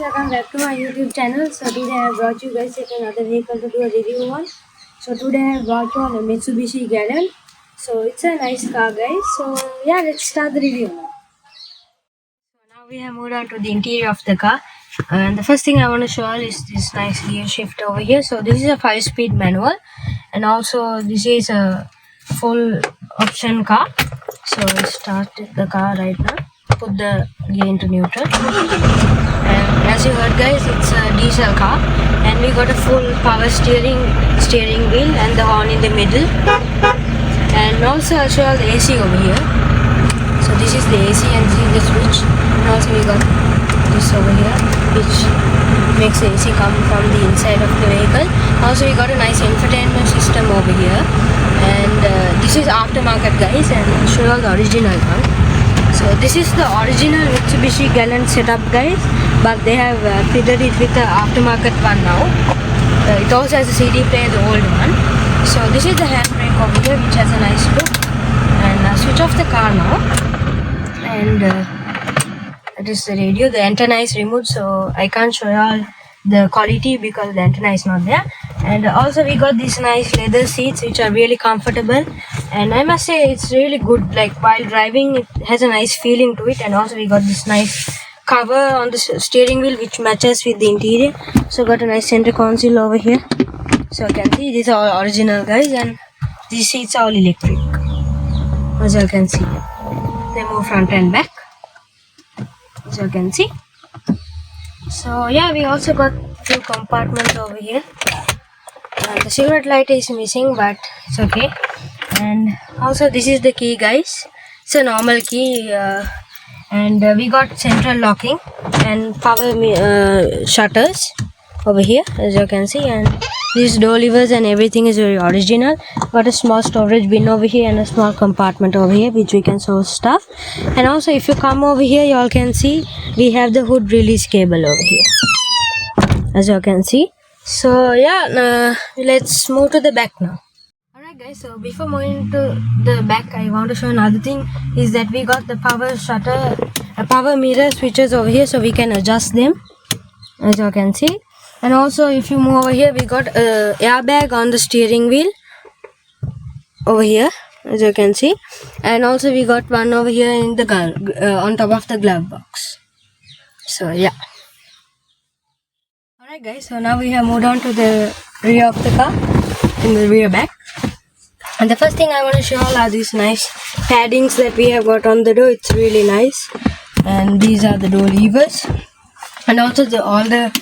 welcome back to my YouTube channel. So today I have brought you guys yet another vehicle to do a review on. So today I have brought you on a Mitsubishi Galant. So it's a nice car, guys. So yeah, let's start the review now. So now we have moved on to the interior of the car. And the first thing I want to show you is this nice gear shift over here. So this is a 5-speed manual, and also this is a full option car. So I'll start the car right now. Put the gear into neutral, and as you heard, guys, it's a diesel car, and we got a full power steering wheel and the horn in the middle. And also I'll show you the AC over here. So this is the AC and this is the switch, and also we got this over here which makes the AC come from the inside of the vehicle. Also we got a nice infotainment system over here, and this is aftermarket, guys, and I'll show you the original one. So this is the original Mitsubishi Galant setup, guys, but they have fitted it with the aftermarket one now. It also has a CD player, the old one. So this is the handbrake over here which has a nice look, and I'll switch off the car now, and that is the radio. The antenna is removed, so I can't show you all the quality because the antenna is not there. And also we got these nice leather seats which are really comfortable, and I must say it's really good. Like while driving, it has a nice feeling to it. And also we got this nice cover on the steering wheel which matches with the interior. So got a nice center console over here. So you can see these are all original, guys, and these seats are all electric, as you can see. They move front and back, as you can see. So yeah, we also got 2 compartments over here. The cigarette light is missing, but it's okay. And also this is the key, guys. It's a normal key, and we got central locking and power shutters over here, as you can see. And these door levers and everything is very original. Got a small storage bin over here and a small compartment over here which we can store stuff. And also if you come over here, you all can see we have the hood release cable over here, as you can see. So yeah, let's move to the back now. Alright, guys, so before moving to the back, I want to show another thing is that we got the power shutter, power mirror switches over here, so we can adjust them, as you can see. And also if you move over here, we got a airbag on the steering wheel over here, as you can see. And also we got one over here in the on top of the glove box. So yeah. Alright, guys, so now we have moved on to the rear of the car, in the rear back. And the first thing I want to show all are these nice paddings that we have got on the door. It's really nice. And these are the door levers. And also all the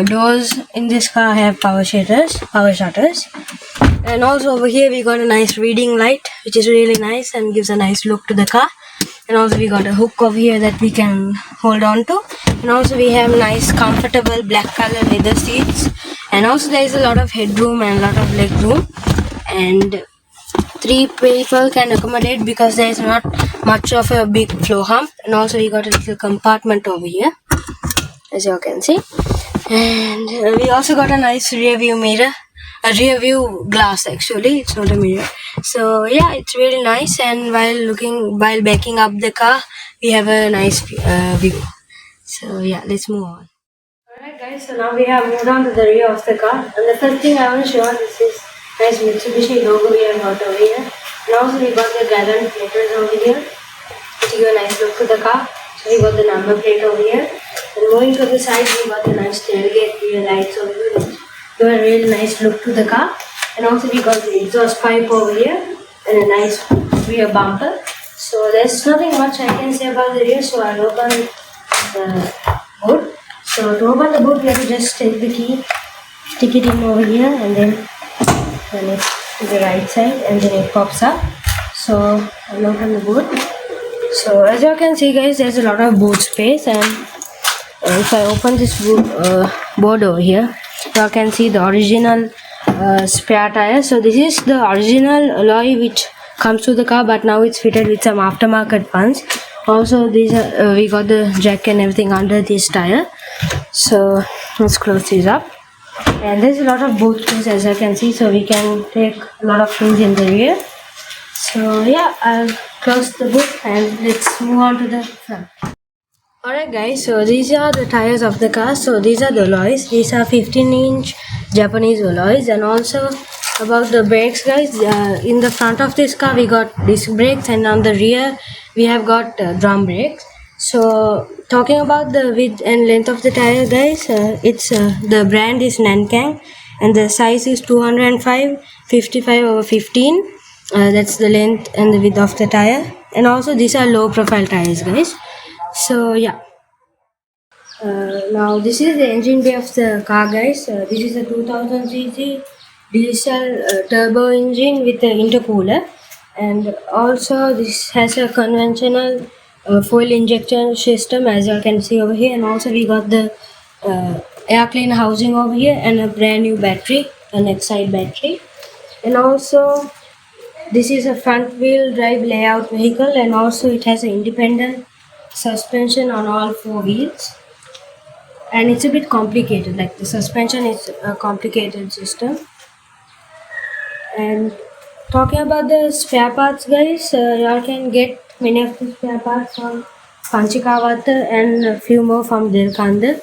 doors in this car have power shutters. And also over here we got a nice reading light which is really nice and gives a nice look to the car. And also we got a hook over here that we can hold on to. And also we have nice comfortable black color leather seats. And also there is a lot of headroom and a lot of leg room. And 3 people can accommodate because there is not much of a big floor hump. And also we got a little compartment over here, as you can see. And we also got a nice rear view mirror, a rear view glass actually, it's not a mirror. So yeah, it's really nice. And while backing up the car, we have a nice view. So yeah, let's move on. Alright, guys, so now we have moved on to the rear of the car, and the first thing I want to show on this is nice Mitsubishi logo we have got over here. And also we got the Galant letters over here to give a nice look to the car. So we got the number plate over here. And moving to the side, we got the nice tailgate rear lights over here which give a really nice look to the car. And also we got the exhaust pipe over here and a nice rear bumper. So there's nothing much I can say about the rear, so I'll open the boot. So to open the boot, we have to just take the key, stick it in over here, and then turn it to the right side, and then it pops up. So I'll open the boot. So as you can see, guys, there's a lot of boot space. And if I open this board over here, you can see the original spare tire. So this is the original alloy which comes to the car, but now it's fitted with some aftermarket ones. Also these are, we got the jack and everything under this tire. So let's close this up. And there's a lot of boot space, as you can see, so we can take a lot of things in the rear. So yeah, I'll close the boot and let's move on to the front. Alright guys, so these are the tires of the car. So these are the alloys. These are 15-inch Japanese alloys. And also about the brakes guys, in the front of this car we got disc brakes, and on the rear we have got drum brakes. So talking about the width and length of the tire guys, the brand is Nankang, and the size is 205 55 over 15. That's the length and the width of the tire. And also these are low profile tires guys. So yeah, now this is the engine bay of the car guys. This is a 2000 cc diesel turbo engine with an intercooler, and also this has a conventional fuel injection system, as you can see over here. And also we got the air cleaner housing over here, and a brand new battery, an Excite battery. And also this is a front wheel drive layout vehicle, and also it has an independent suspension on all four wheels. And it's a bit complicated, like the suspension is a complicated system. And talking about the spare parts guys, y'all can get many of the spare parts from Panchikawata and a few more from Dilkanda.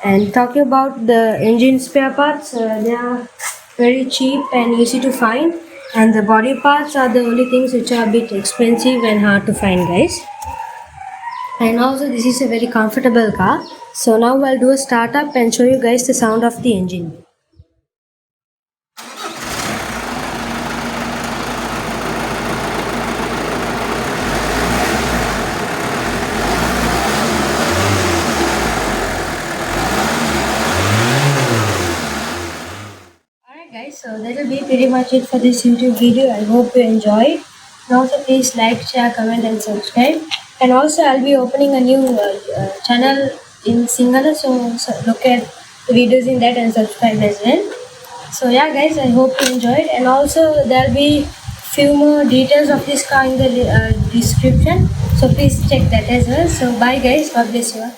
And talking about the engine spare parts, they are very cheap and easy to find, and the body parts are the only things which are a bit expensive and hard to find guys. And also this is a very comfortable car. So now I'll do a startup and show you guys the sound of the engine. Alright guys, so that will be pretty much it for this YouTube video. I hope you enjoyed. And also please like, share, comment and subscribe. And also I'll be opening a new channel in sinhala, so look at the videos in that and subscribe as well. So yeah guys, I hope you enjoyed, and also there'll be few more details of this car in the description, so please check that as well. So bye guys, God bless you all.